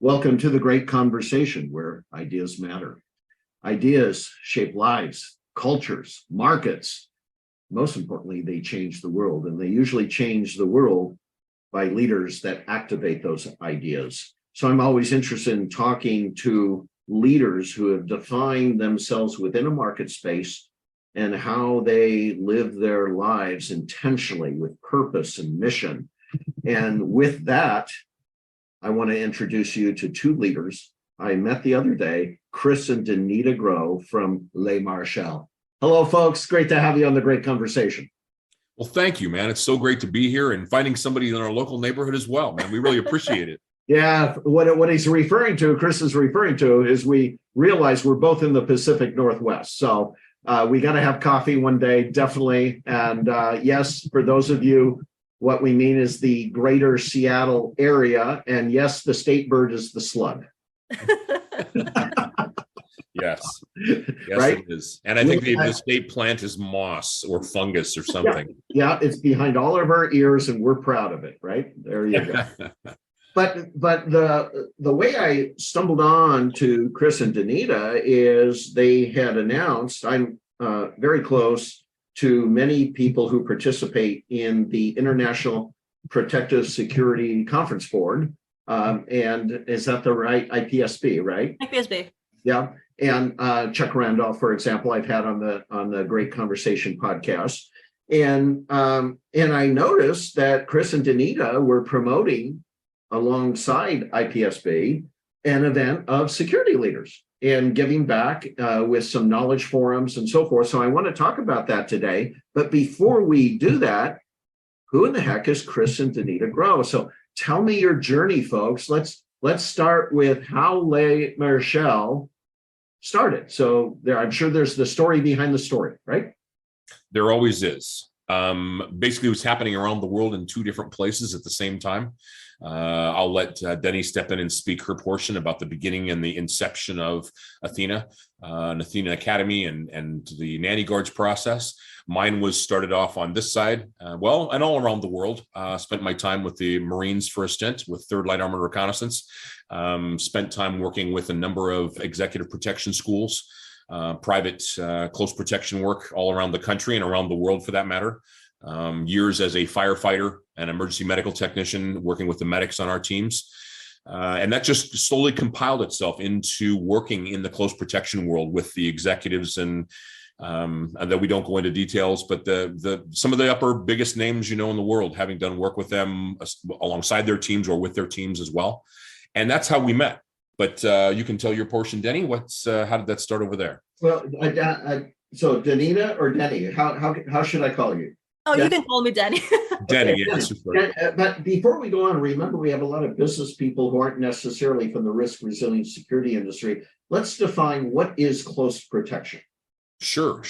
Welcome to the great conversation where ideas matter. Ideas shape lives, cultures, markets. Most importantly, they change the world, and they usually change the world by leaders that activate those ideas. So I'm always interested in talking to leaders who have defined themselves within a market space and how they live their lives intentionally with purpose and mission. And with that, I want to introduce you to two leaders I met the other day, Chris and Danita Grow from Les Marchal. Hello, folks. Great to have you on the great conversation. Well, thank you, man. It's so great to be here and finding somebody in our local neighborhood as well, man. We really appreciate it. Yeah, what he's referring to, Chris is referring to, is we realize we're both in the Pacific Northwest. So we got to have coffee one day, definitely. And yes, for those of you, what we mean is the greater Seattle area. And yes, the state bird is the slug. Yes, right? It is. And I think the state plant is moss or fungus or something. Yeah, it's behind all of our ears and we're proud of it, right? There you go. But the way I stumbled on to Chris and Danita is they had announced, I'm very close to many people who participate in the International Protective Security Conference Board. And is that the right IPSB, right? IPSB. Yeah. And Chuck Randolph, for example, I've had on the Great Conversation podcast. And I noticed that Chris and Danita were promoting alongside IPSB an event of security leaders and giving back with some knowledge forums and so forth. So I want to talk about that today. But before we do that, who in the heck is Chris and Danita Grow? So tell me your journey, folks. Let's start with how Les Marchal started. So I'm sure there's the story behind the story, right? There always is. Basically, it was happening around the world in two different places at the same time. I'll let Denny step in and speak her portion about the beginning and the inception of Athena, and Athena Academy and the Nanny Guards process. Mine was started off on this side, and all around the world. Spent my time with the Marines for a stint with 3rd Light Armored Reconnaissance. Spent time working with a number of executive protection schools, private close protection work all around the country and around the world for that matter. Years as a firefighter and emergency medical technician working with the medics on our teams. And that just slowly compiled itself into working in the close protection world with the executives and that we don't go into details, but some of the upper biggest names, in the world, having done work with them alongside their teams or with their teams as well. And that's how we met. But you can tell your portion, Denny. How did that start over there? Well, so Danita or Denny, how should I call you? Oh, you can call me Denny. Denny, yes. But before we go on, remember we have a lot of business people who aren't necessarily from the risk resilient security industry. Let's define what is close protection. Sure.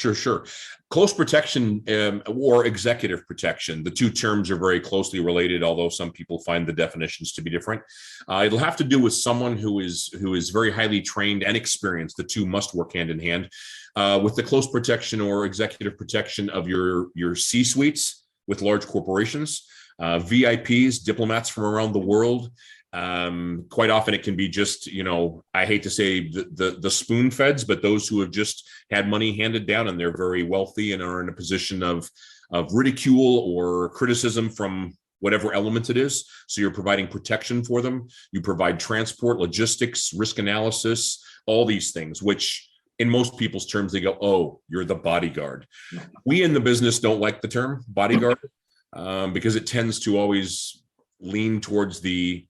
Close protection or executive protection. The two terms are very closely related, although some people find the definitions to be different. It'll have to do with someone who is very highly trained and experienced. The two must work hand in hand. With the close protection or executive protection of your C-suites with large corporations, VIPs, diplomats from around the world. Quite often it can be just, I hate to say the spoon feds, but those who have just had money handed down and they're very wealthy and are in a position of ridicule or criticism from whatever element it is. So you're providing protection for them. You provide transport, logistics, risk analysis, all these things, which in most people's terms, they go, oh, you're the bodyguard. We in the business don't like the term bodyguard because it tends to always lean towards the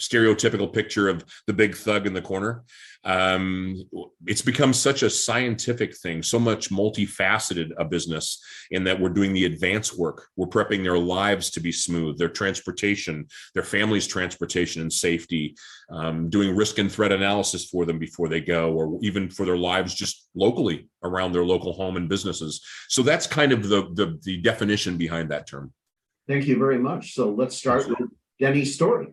stereotypical picture of the big thug in the corner. It's become such a scientific thing, so much multifaceted a business in that we're doing the advanced work. We're prepping their lives to be smooth, their transportation, their family's transportation and safety, doing risk and threat analysis for them before they go, or even for their lives just locally around their local home and businesses. So that's kind of the definition behind that term. Thank you very much. So let's start with Denny's story.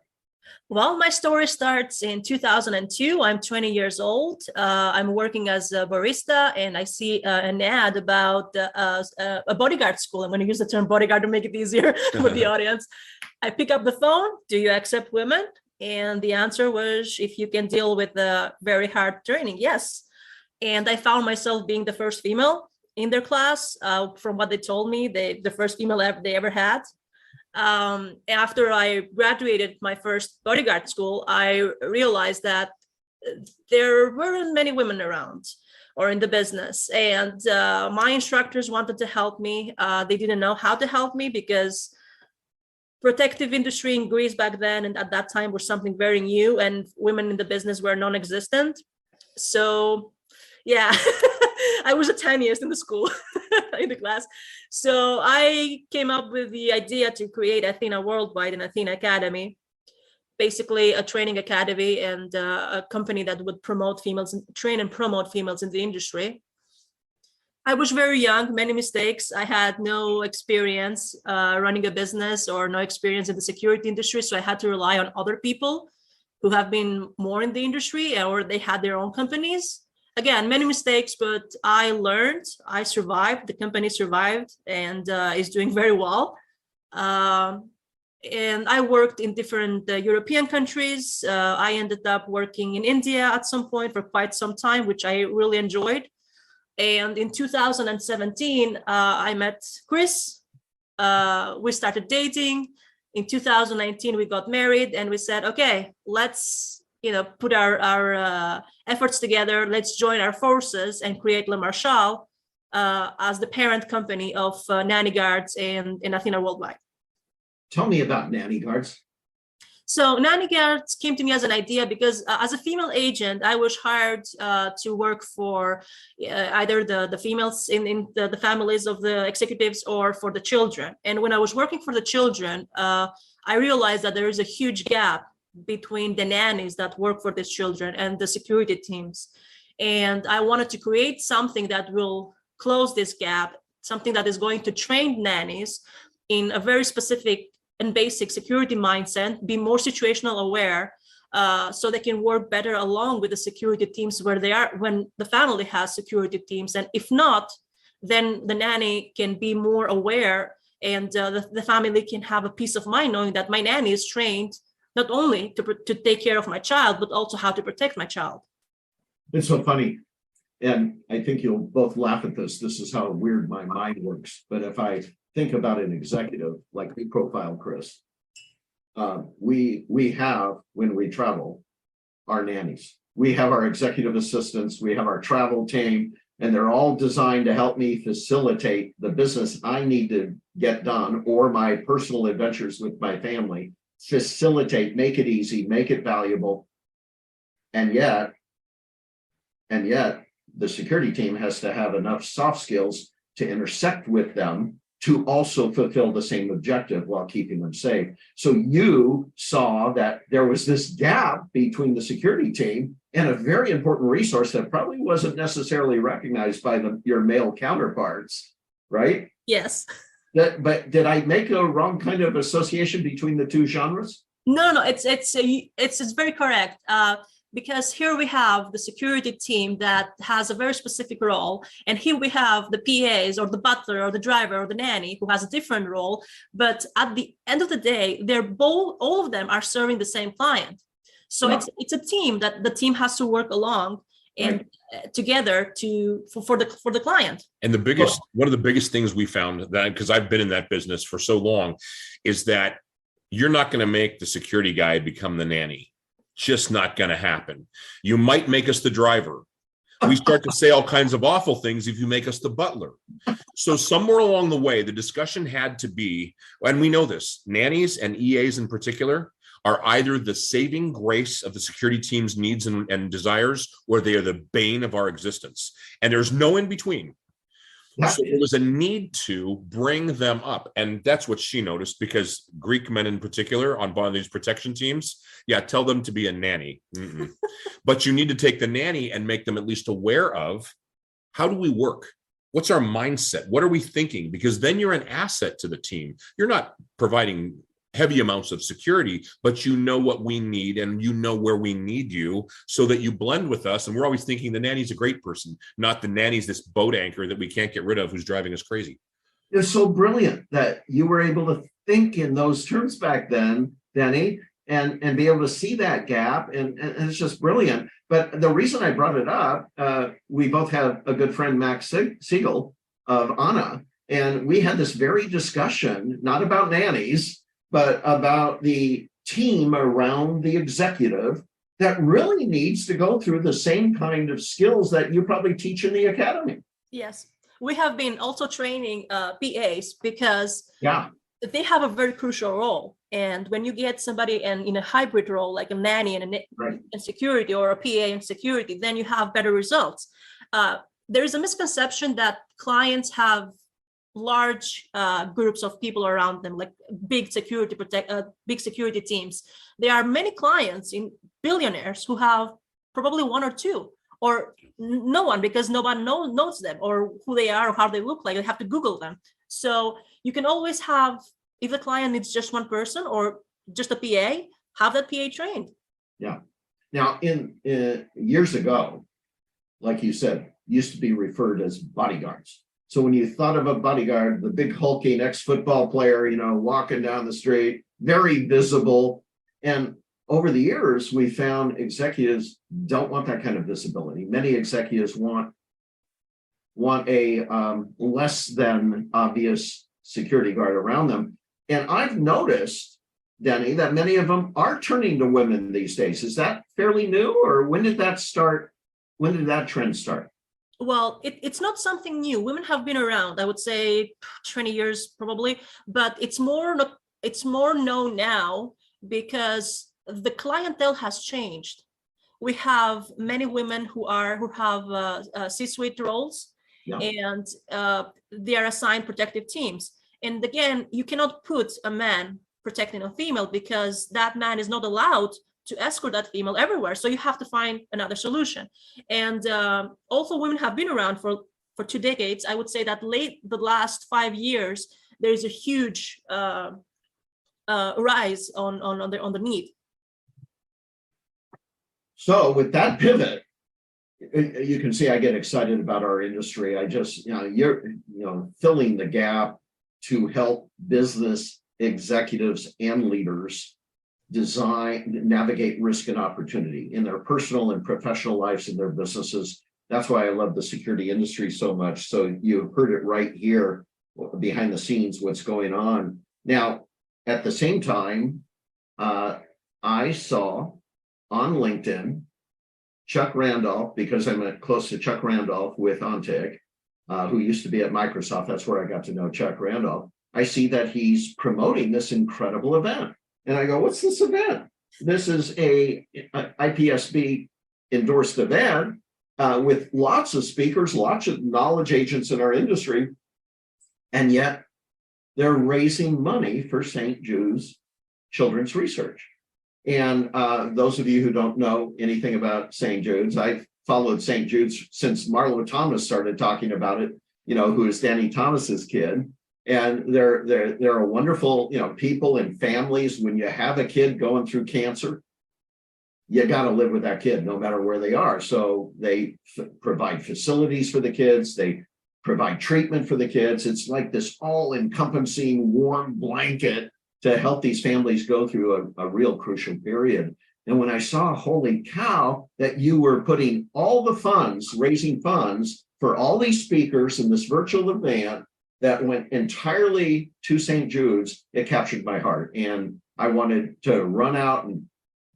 Well, my story starts in 2002. I'm 20 years old. I'm working as a barista, and I see an ad about a bodyguard school. I'm going to use the term bodyguard to make it easier with the audience. I pick up the phone. Do you accept women? And the answer was, if you can deal with the very hard training, yes. And I found myself being the first female in their class. From what they told me, the first female they ever had. After I graduated my first bodyguard school, I realized that there weren't many women around or in the business. And my instructors wanted to help me. They didn't know how to help me because protective industry in Greece back then and at that time was something very new, and women in the business were non-existent. So yeah, I was the tiniest in the school, in the class. So I came up with the idea to create Athena Worldwide and Athena Academy, basically a training academy and a company that would promote females, train and promote females in the industry. I was very young, many mistakes. I had no experience running a business or no experience in the security industry. So I had to rely on other people who have been more in the industry or they had their own companies. Again, many mistakes, but I learned, I survived, the company survived and is doing very well. And I worked in different European countries. I ended up working in India at some point for quite some time, which I really enjoyed. And in 2017, I met Chris. We started dating. In 2019, we got married and we said, okay, let's put our efforts together. Let's join our forces and create Le Marchal as the parent company of Nanny Guards and Athena Worldwide. Tell me about Nanny Guards. So Nanny Guards came to me as an idea because as a female agent, I was hired to work for either the females in the families of the executives or for the children. And when I was working for the children, I realized that there is a huge gap between the nannies that work for these children and the security teams. And I wanted to create something that will close this gap, something that is going to train nannies in a very specific and basic security mindset, be more situational aware, so they can work better along with the security teams where they are when the family has security teams. And if not, then the nanny can be more aware and the family can have a peace of mind knowing that my nanny is trained not only to take care of my child, but also how to protect my child. It's so funny. And I think you'll both laugh at this. This is how weird my mind works. But if I think about an executive like we profile Chris, we have, when we travel, our nannies. We have our executive assistants, we have our travel team, and they're all designed to help me facilitate the business I need to get done or my personal adventures with my family, facilitate, make it easy, make it valuable. And yet, the security team has to have enough soft skills to intersect with them to also fulfill the same objective while keeping them safe. So you saw that there was this gap between the security team and a very important resource that probably wasn't necessarily recognized by your male counterparts, right? Yes. But did I make a wrong kind of association between the two genres? No, it's very correct. Because here we have the security team that has a very specific role. And here we have the PAs or the butler or the driver or the nanny who has a different role. But at the end of the day, all of them are serving the same client. So yeah. It's a team that the team has to work along and together for the client. And one of the biggest things we found, that because I've been in that business for so long, is that you're not going to make the security guy become the nanny. Just not going to happen. You might make us the driver. We start to say all kinds of awful things if you make us the butler. So somewhere along the way, the discussion had to be, and we know this, nannies and EAs in particular are either the saving grace of the security team's needs and desires, or they are the bane of our existence. And there's no in between. So there was a need to bring them up. And that's what she noticed, because Greek men in particular on one of these protection teams, tell them to be a nanny. But you need to take the nanny and make them at least aware of, how do we work? What's our mindset? What are we thinking? Because then you're an asset to the team. You're not providing heavy amounts of security, but you know what we need and you know where we need you, so that you blend with us. And we're always thinking the nanny's a great person, not the nanny's this boat anchor that we can't get rid of who's driving us crazy. It's so brilliant that you were able to think in those terms back then, Danny. and be able to see that gap. And it's just brilliant. But the reason I brought it up, we both have a good friend, Max Siegel of Anna, and we had this very discussion, not about nannies, but about the team around the executive that really needs to go through the same kind of skills that you probably teach in the academy. Yes. We have been also training PAs because Yeah, they have a very crucial role. And when you get somebody in a hybrid role, like a nanny right. in security or a PA in security, then you have better results. There is a misconception that clients have large groups of people around them, like big security teams. There are many clients in billionaires who have probably one or two, or no one, because nobody knows them or who they are or how they look like. You have to Google them. So you can always have, if the client needs just one person or just a PA, have that PA trained. Yeah. Now, in years ago, like you said, used to be referred as bodyguards. So when you thought of a bodyguard, the big hulking ex-football player, walking down the street, very visible. And over the years, we found executives don't want that kind of visibility. Many executives want a less than obvious security guard around them. And I've noticed, Denny, that many of them are turning to women these days. Is that fairly new, or when did that start? When did that trend start? Well, it's not something new. Women have been around, I would say 20 years probably, but it's more known now because the clientele has changed. We have many women who have C-suite roles, yeah, and they are assigned protective teams. And again, you cannot put a man protecting a female because that man is not allowed to escort that female everywhere. So you have to find another solution. And also women have been around for 2 decades. I would say that the last 5 years, there is a huge rise on the need. So with that pivot, you can see I get excited about our industry. I just, you're filling the gap to help business executives and leaders navigate risk and opportunity in their personal and professional lives and their businesses. That's why I love the security industry so much. So you heard it right here behind the scenes, what's going on. Now, at the same time, I saw on LinkedIn, Chuck Randolph, because I'm close to Chuck Randolph with Ontic, who used to be at Microsoft. That's where I got to know Chuck Randolph. I see that he's promoting this incredible event. And I go, what's this event? This is a IPSB endorsed event with lots of speakers, lots of knowledge agents in our industry. And yet they're raising money for St. Jude's Children's Research. And those of you who don't know anything about St. Jude's, I've followed St. Jude's since Marlo Thomas started talking about it, who is Danny Thomas's kid. And they're a wonderful, people and families. When you have a kid going through cancer, you got to live with that kid no matter where they are. So they provide facilities for the kids. They provide treatment for the kids. It's like this all-encompassing warm blanket to help these families go through a real crucial period. And when I saw, holy cow, that you were putting all the funds, raising funds for all these speakers in this virtual event that went entirely to St. Jude's, it captured my heart. And I wanted to run out and,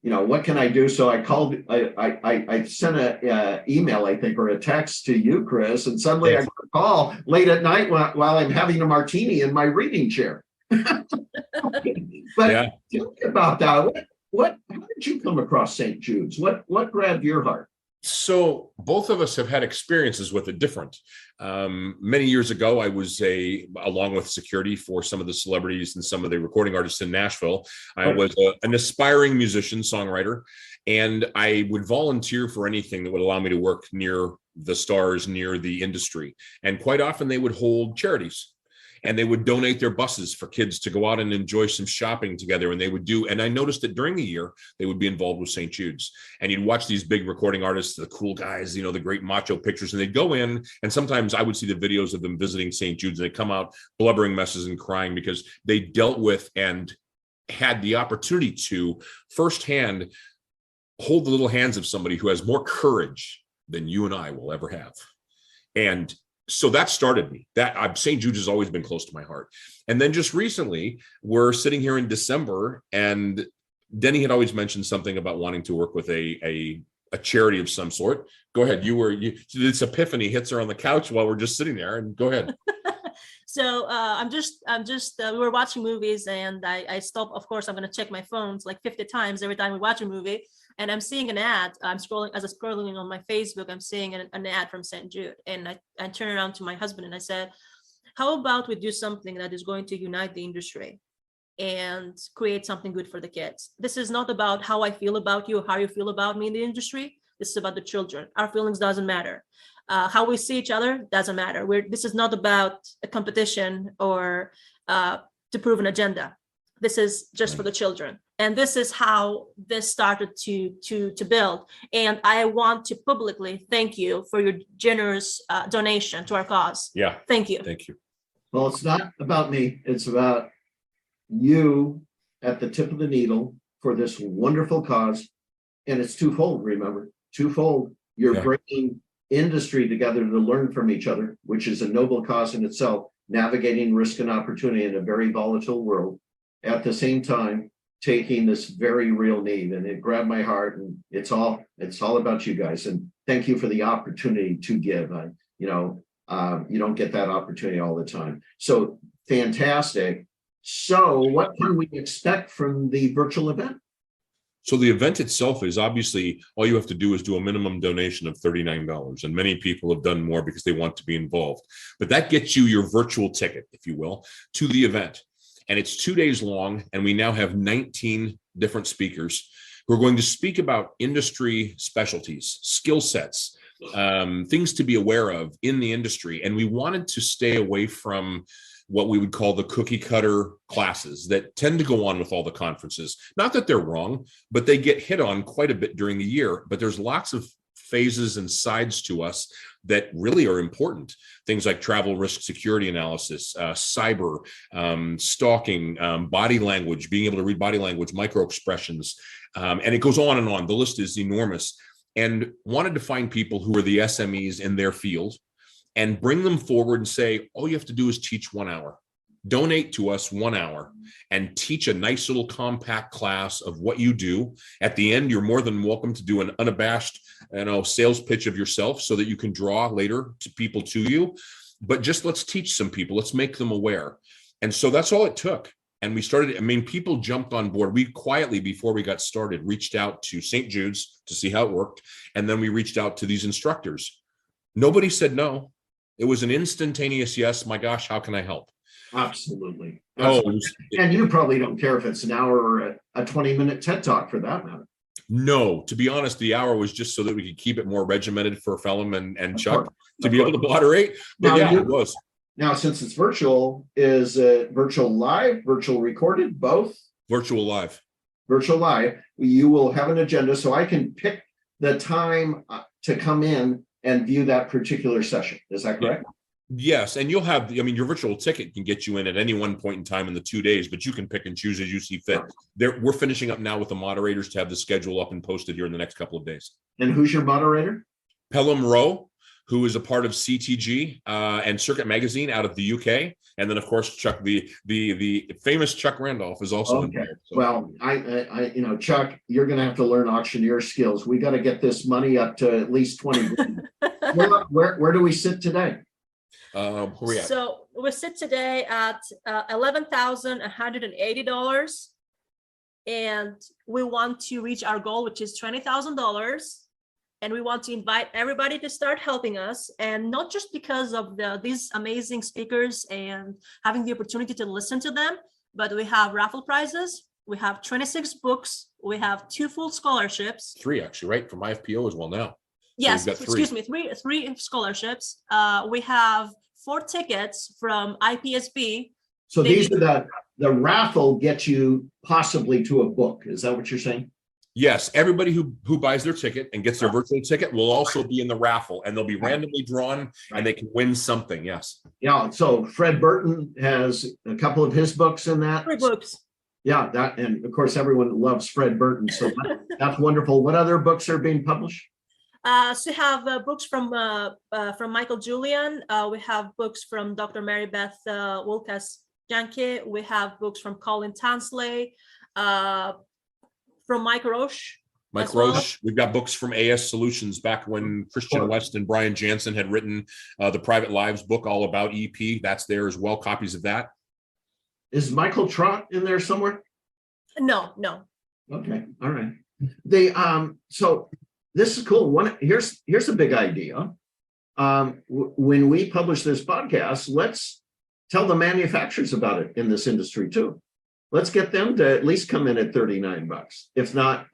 what can I do? So I called, I sent an email, I think, or a text to you, Chris, and suddenly I got a call late at night while I'm having a martini in my reading chair. But yeah. Tell me about that. How did you come across St. Jude's? What grabbed your heart? So both of us have had experiences with it different. Many years ago, I was along with security for some of the celebrities and some of the recording artists in Nashville. I was an aspiring musician, songwriter, and I would volunteer for anything that would allow me to work near the stars, near the industry. And quite often they would hold charities. And they would donate their buses for kids to go out and enjoy some shopping together. And I noticed that during the year, they would be involved with St. Jude's. And you'd watch these big recording artists, the cool guys, the great macho pictures, and they'd go in. And sometimes I would see the videos of them visiting St. Jude's, and they'd come out blubbering messes and crying because they dealt with and had the opportunity to firsthand hold the little hands of somebody who has more courage than you and I will ever have. And so that started me. That St. Jude's has always been close to my heart. And then just recently, we're sitting here in December, and Denny had always mentioned something about wanting to work with a charity of some sort. Go ahead. This epiphany hits her on the couch while we're just sitting there, and go ahead. So we were watching movies, and I stopped. Of course, I'm going to check my phones like 50 times every time we watch a movie. And I'm seeing an ad. I'm scrolling on my Facebook, I'm seeing an ad from St. Jude. And I turn around to my husband and I said, how about we do something that is going to unite the industry and create something good for the kids? This is not about how I feel about you or how you feel about me in the industry. This is about the children. Our feelings doesn't matter. How we see each other doesn't matter. This is not about a competition or to prove an agenda. This is just for the children. And this is how this started to build. And I want to publicly thank you for your generous donation to our cause. Yeah. Thank you. Thank you. Well, it's not about me. It's about you at the tip of the needle for this wonderful cause. And it's twofold, remember, twofold. You're bringing industry together to learn from each other, which is a noble cause in itself, navigating risk and opportunity in a very volatile world. At the same time, taking this very real need, and it grabbed my heart, and it's all about you guys. And thank you for the opportunity to give. You don't get that opportunity all the time. So fantastic. So what can we expect from the virtual event? So the event itself is obviously, all you have to do is do a minimum donation of $39. And many people have done more because they want to be involved. But that gets you your virtual ticket, if you will, to the event. And it's 2 days long, and we now have 19 different speakers who are going to speak about industry specialties, skill sets, things to be aware of in the industry. And we wanted to stay away from what we would call the cookie cutter classes that tend to go on with all the conferences. Not that they're wrong, but they get hit on quite a bit during the year. But there's lots of phases and sides to us that really are important. Things like travel risk security analysis, cyber, stalking, body language, being able to read body language, micro expressions, and it goes on and on. The list is enormous. And wanted to find people who are the SMEs in their field and bring them forward and say, all you have to do is teach 1 hour. Donate to us 1 hour and teach a nice little compact class of what you do. At the end, you're more than welcome to do an unabashed, sales pitch of yourself so that you can draw later to people to you. But just let's teach some people. Let's make them aware. And so that's all it took. And we started, people jumped on board. We quietly, before we got started, reached out to St. Jude's to see how it worked. And then we reached out to these instructors. Nobody said no. It was an instantaneous yes. My gosh, how can I help? Absolutely. Oh, and you probably don't care if it's an hour or a 20-minute TED Talk for that matter. No, to be honest, the hour was just so that we could keep it more regimented for Phelim and Chuck to be able to moderate. But now, it was. Now, since it's virtual, is it virtual live, virtual recorded, both? Virtual live. Virtual live. You will have an agenda, so I can pick the time to come in and view that particular session. Is that correct? Yes. And you'll have, your virtual ticket can get you in at any one point in time in the 2 days, but you can pick and choose as you see fit. We're finishing up now with the moderators to have the schedule up and posted here in the next couple of days. And who's your moderator? Phelim Rowe, who is a part of CTG and Circuit Magazine out of the UK. And then, of course, Chuck, the famous Chuck Randolph is also in there. So. Well, I Chuck, you're going to have to learn auctioneer skills. We got to get this money up to at least 20. Where do we sit today? So we sit today at $11,180, and we want to reach our goal, which is $20,000. And we want to invite everybody to start helping us, and not just because of these amazing speakers and having the opportunity to listen to them, but we have raffle prizes. We have 26 books. We have 2 full scholarships. 3 actually, right? From IFPO as well now. Yes, so excuse me, three scholarships. We have 4 tickets from IPSB. So these are the raffle gets you possibly to a book. Is that what you're saying? Yes, everybody who buys their ticket and gets their virtual ticket will also be in the raffle, and they'll be randomly drawn, and they can win something. Yes. Yeah. So Fred Burton has a couple of his books in that. 3 books. Yeah, that, and of course, everyone loves Fred Burton, so that's wonderful. What other books are being published? So we have books from Michael Julian. We have books from Dr. Mary Beth Wilkas-Janke. We have books from Colin Tansley, from Mike Roche. Mike Roche. We've got books from AS Solutions back when Christian West and Brian Jansen had written the Private Lives book all about EP. That's there as well. Copies of that. Is Michael Trott in there somewhere? No. Okay, all right. They so this is cool. Here's a big idea. When we publish this podcast, let's tell the manufacturers about it in this industry too. Let's get them to at least come in at $39. If not,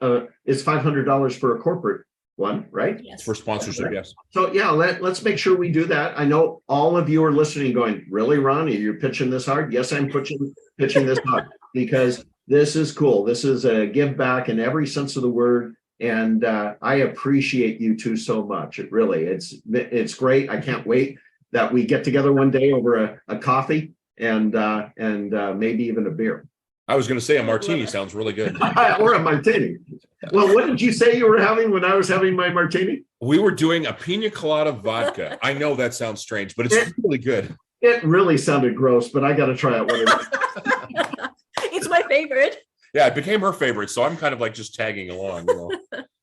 it's $500 for a corporate one, right? Yes. For sponsorship, yes. So yeah, let's make sure we do that. I know all of you are listening going, really, Ron, you're pitching this hard? Yes, I'm pitching this hard because this is cool. This is a give back in every sense of the word. And I appreciate you two so much. It really, it's great. I can't wait that we get together one day over a coffee and maybe even a beer. I was going to say a martini sounds really good. Or a martini. Well, what did you say you were having when I was having my martini? We were doing a pina colada vodka. I know that sounds strange, but it's really good. It really sounded gross, but I got to try it. It's my favorite. Yeah, it became her favorite, so I'm kind of like just tagging along.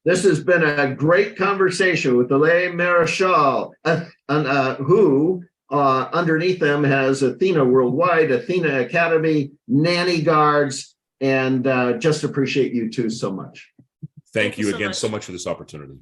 This has been a great conversation with Alain Marichal, who underneath them has Athena Worldwide, Athena Academy, Nanny Guards, and just appreciate you two so much. Thank you again so much for this opportunity.